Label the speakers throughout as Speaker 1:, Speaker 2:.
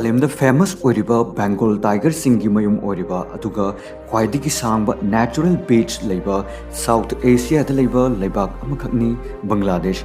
Speaker 1: मालेमदा famous ओरिबा Bengal tiger सिंगी मयुम ओरिबा अदुगा ख्वाइदिगी सांबा नेचुरल बीच लेबा साउथ एशिया दा लेबा लेबाक अमखकनी बांग्लादेश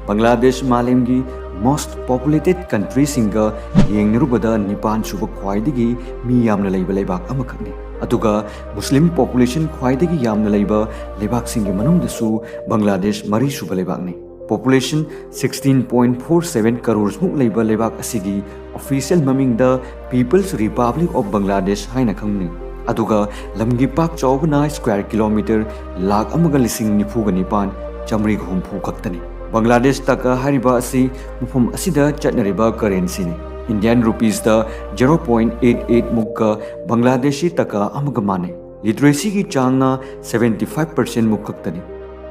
Speaker 1: बांग्लादेश मालेमगी मोस्ट पॉपुलेटेड कंट्री सिंगा येंगरुबदा निपान सुबा ख्वाइदिगी मी यामना लेबा लेबाक अमखकनी अदुगा मुस्लिम पॉपुलेशन ख्वाइदिगी यामना लेबा लेबाक सिंगी मनुंगदसु बांग्लादेश मरी सुबा लेबाकनी Population 16.47 crores muk leiba lebak asigi official maming the People's Republic of Bangladesh haina khangni aduga lamgi pak chawbana square kilometer lakh amaga lising nifu ga nipan chamri humpu khaktani Bangladesh taka hariba asi mufum asida chatnariba currency ni Indian rupees da 0.88 mukka Bangladeshi taka amaga mane literacy ki changna 75% muk khaktani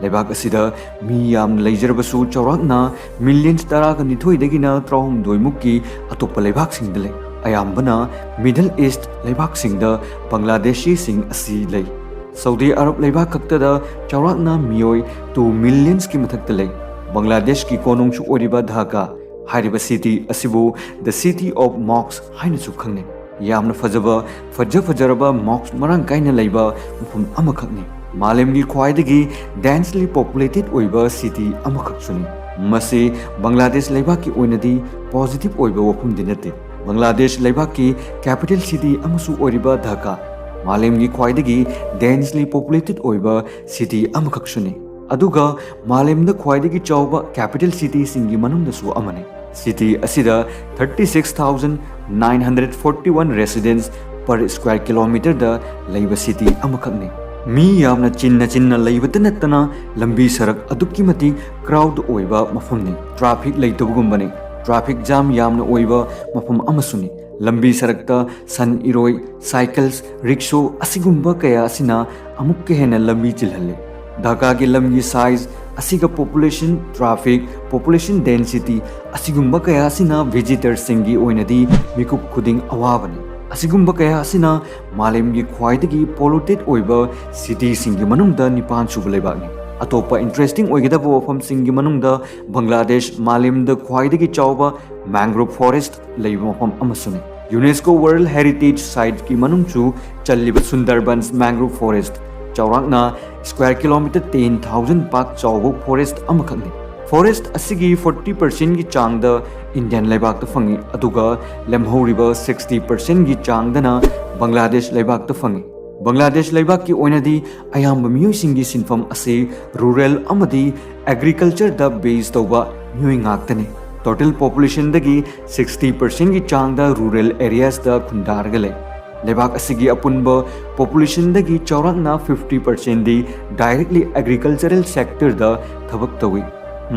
Speaker 1: लेबाक असिदा मी याम लेजरबसु चौराकना millions तरागा निथोइदगिना त्रौम दोइमुक्की अतोप्पा लेबाक सिंगदले अयाम्बना middle east लेबाक सिंगदा बांग्लादेशी सिंग असि ले Saudi अरब लेबाक खक्तदा चौराकना मियोय 2 millions की मथक्ता ले बांग्लादेश की कोनोंगसु ओरिबा ढाका हारिबा सिटी असिबु द सिटी ऑफ मॉक्स हाइनसु खंगने यामना फजरबा मॉक्स मरांग काइना लेबा मुफम अमखकने मालेमगी ख्वाइदगी डेंसली पॉपुलेटेड ओइबा सिटी अमखकसुनी मसे बांग्लादेश लेबाकी ओइनदी पॉजिटिव ओइबा वफम दिनते बांग्लादेश लेबाकी कैपिटल सिटी अमसु ओरिबा ढाका मालेमगी ख्वाइदगी डेंसली पॉपुलेटेड ओइबा सिटी अमखकसुनी अदुगा मालेमदा ख्वाइदगी चौबा कैपिटल सिटी सिंगी मनुंदसु अमने सिटी असिदा 36,941 रेसिडेंट्स पर स्क्वायर किलोमीटर दा लेबा सिटी अमखकने मी यामना चिन्ना लेबत नत्तना लंबी सड़क अदुक्की मति क्राउड ओइबा मफमनी ट्रैफिक लेतबगुंबने ट्रैफिक जाम यामना ओइबा मफम अमसुनी लंबी सड़कता सन इरोय साइकिल्स रिक्शो असिगुंबा कया असिना अमुक के हेना लंबी चिलहले ढाका के लंबी साइज असिगा पॉपुलेशन ट्रैफिक पॉपुलेशन डेंसिटी असिगुंबा कया असिना विजिटर्स सिंगी ओइनदी मिकुप खुदिंग अवाबनी असिगुंबा कया असिना मालेमगी ख्वाइदगी पोल्यूटेड ओइबा सिटी सिंगी मनुंगदा निपान सुबा लेबाकनी अतोपा इंटरेस्टिंग ओइगदबा वफम सिंगी मनुंगदा बांग्लादेश मालेमदा ख्वाइदगी चौबा मैंग्रोव फॉरेस्ट लेबा मफम अमसुनी यूनेस्को वर्ल्ड हेरिटेज साइट की मनुंगचु चल्लिबा सुंदरबंस मैंग्रोव फॉरेस्ट चौराकना स्क्वायर किलोमीटर 10,000 पाक चौबा फॉरेस्ट अमखकनी फॉरेस्ट असिगी 40% की चांगदा इंडियन लेबाक फंगी अदुगा लेमहौरिबा 60% की चांगदना बांग्लादेश लेबाक फंगी बांग्लादेश लेबाक की ओइनदी अयाम मियोइसिंगी सिनफम असे रूरल अमदी एग्रीकल्चर द बेस तौबा मियोइ ngaktani टोटल पॉपुलेशन दगी 60% की चांगदा रूरल एरियाज द खुंदारगले लेबाक असिगी अपुनबा पॉपुलेशन दगी चौराकना 50% दी डायरेक्टली एग्रीकल्चरल सेक्टर द थबक तवी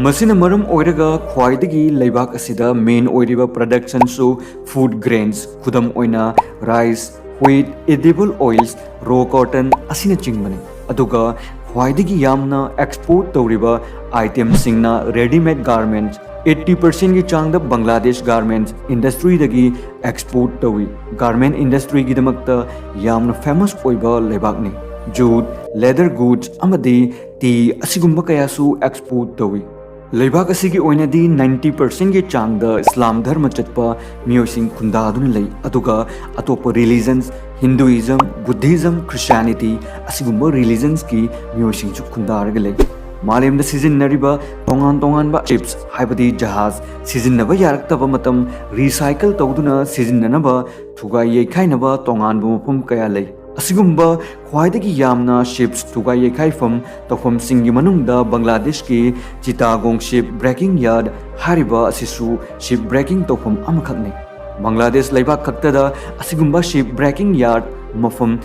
Speaker 1: मसिना मरम ओइरगा ख्वाइदगी लेबाक असिदा मेन ओइरिबा प्रोडक्शन सु फूड ग्रेन्स खुदम ओइना rice wheat edible oils raw cotton असिना चिंगमने अदुगा ख्वाइदगी यामना एक्सपोर्ट तौरिबा आइटम सिंगना रेडीमेड गारमेंट्स 80% की चांगदा बांग्लादेश गारमेंट्स इंडस्ट्री दगी एक्सपोर्ट तौई गारमेंट इंडस्ट्री की दमकता यामना फेमस ओइबा लेबाकनी जूट लेदर गुड्स अमदी टी असिगुंबा कयासु एक्सपोर्ट तौई लेबाक असिगी ओइनदी 90% की चांगदा इस्लाम धर्म चटपा मियोसिंग खुंदादुन लई अदुगा अतोप रिलीजन्स हिंदुइज्म बुद्धिज्म क्रिश्चियनिटी असिगुंबा रिलीजन्स की मियोसिंग चु खुंदारग लई मालेमदा सिजनरिबा तोंगान चिप्स हाइबदी जहाज सिजननबा यारक्तबा मतम रिसाइकल तौदुना सिजननबा थुगाई येखाइनबा तोंगानबा मफम कया लई असिगुंबा ख्वाइदगी यामना शिप्स थुगाई येखाइफम तौफम सिंगी मनुंगदा बांग्लादेश की चिटागोंग शिप ब्रेकिंग यार्ड हारिबा असिसु शिप ब्रेकिंग तौफम अमखकने बांग्लादेश लेबाक खक्तदा असिगुंबा शिप ब्रेकिंग यार्ड मफम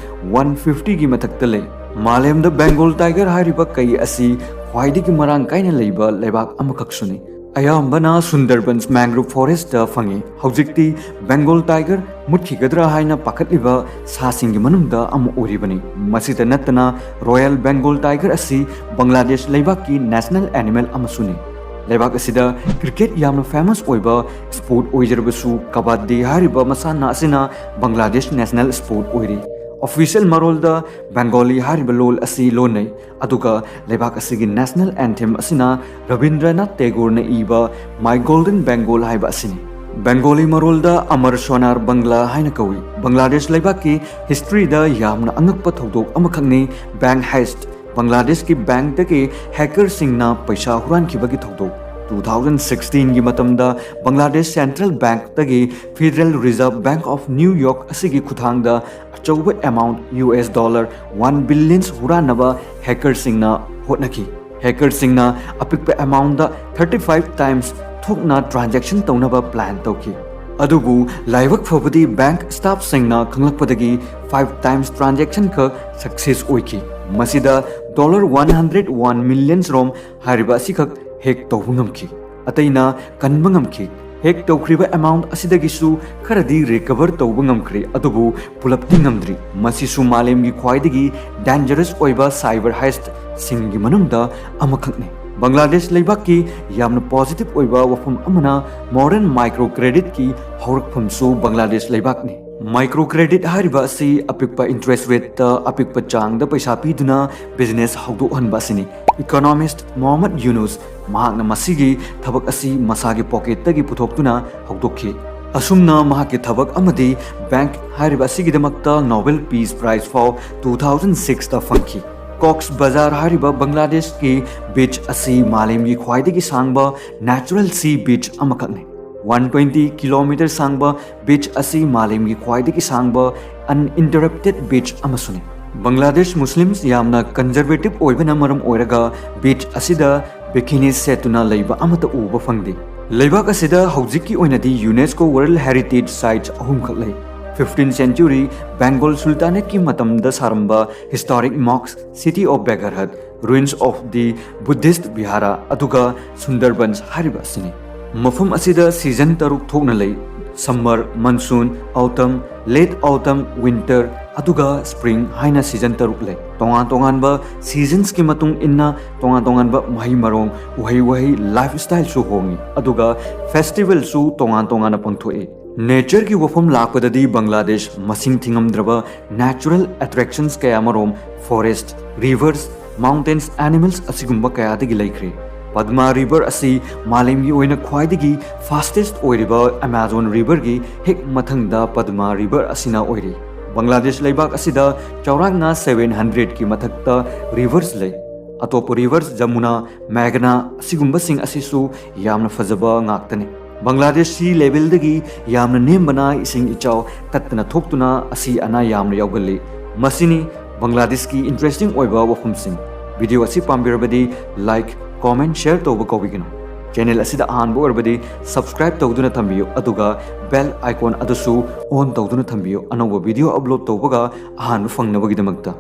Speaker 1: 150 की मथक्ता ले मालेमदा बेंगोल टाइगर हारिबा कई असि ख्वाइदगी मरांग काइना लेबा लेबाक अमखकसुनी अयाम्बना सुंदरबंस मैंग्रोव फॉरेस्ट दा फंगी हौजिक्ति बेंगोल टाइगर मुठिगद्रा हाइना पाखतलिबा सासिंगी मनुंगदा अम ओरिबनी मसिदा नत्तना रॉयल बेंगोल टाइगर असि बांग्लादेश लेबाक की नेशनल एनिमल अमसुनी लेबाक असिदा क्रिकेट यामना फेमस ओइबा स्पोर्ट ओइजरबसु कबड्डी हारिबा मसाना असिना बांग्लादेश नेशनल स्पोर्ट ओइरी ऑफिशियल मरोलदा बेंगोली हारिबा लोल असि लोनै अदुगा लेबाक असिगी नेशनल एंथेम असिना रविंद्रनाथ टैगोर ने इबा माय गोल्डन बेंगोल हाइबा असिनी Bengali marolda Amar Sonar Bangla haina kawi. Bangladesh laibaki history da yamna angakpa thodok amakhangni bank heist. Bangladesh ki bank dagi hacker singna paisa huran khibagi thodok. 2016 gi matamda Bangladesh Central Bank dagi Federal Reserve Bank of New York asigi khuthangda achauba amount $1 billion huranaba hacker singna hotnaki. Hacker singna apikpa amount da 35 times thokna transaction taunaba plan tauki. Adubu laibak phobadi bank staff singna khanglakpadagi 5 times transaction ka success oiki. Masida $101 million rom hariba asikak hek tawungamki. Ataina kanbangamki. Hek tawkriba amount asidagisu kharadi recover tawbangamkri adubu pulapti ngamdri. Masisu malemgi khwaidagi dangerous oiba cyber heist singi manungda amakhakne. Bangladesh laibaki yamna positive oiba wafum amana modern microcredit ki haurakpham su Bangladesh laibakni. Microcredit hariba asi apikpa interest rate ta apikpa chang da paisa piduna business haudohanba asini. Economist Mohammad Yunus mahakna masigi thabak asi masagi pocket tagi puthoktuna haudokhi. Asumna mahaki thabak amadi bank hariba asigi damakta Nobel Peace Prize for 2006 ta fangki. Cox Bazar hariba Bangladesh ki beach asi malemgi khwaidagi sangba natural sea beach amakakne. 120 km sangba beach asi malemgi khwaidagi sangba uninterrupted beach amasune. Bangladesh Muslims yamna conservative oibana maram oiraga beach asida bikini setuna leiba amata uba fangdi. Leibak asida haujiki oinadi UNESCO World Heritage Sites ahum khaklai. 15th century Bengal Sultanate ki matamda saramba historic mosque city of Begharhat, ruins of the Buddhist Vihara aduga Sundarbans hariba sini. Mafum asida season taruk thokna lei. Summer, monsoon, autumn, late autumn, winter aduga spring haina season taruk lei. Tongan ba seasons ki matung inna tongan ba mahi marong wahi lifestyle su hongi aduga festival su tongan na pangthoi. Nature ki wafam lakpadadi Bangladesh masing thingamdraba natural attractions kaya marom forest, rivers, mountains, animals asigumba kaya dagi laikre. Padma River asi malemgi oina khwaidagi fastest oiriba Amazon River gi hek mathangda Padma River asina oiri. Bangladesh laibak asida chaurangna 700 ki mathakta rivers lei. Atop rivers Jamuna, Meghna asigumba sing asisu yamna fazaba ngaktane. Bangladesh sea level dagi yamna nembana ising ichaw tatna thoktuna asi ana yamna yawgali. Masini Bangladesh ki interesting oiba wafum sing. Video asi pambirabadi like, comment, share tawba kawigino. Channel asida ahanba orbadi subscribe tawduna thambiyo aduga bell icon adusu on tawduna thambiyo anawba video upload tawbaga ahanba fangnabagi damakta.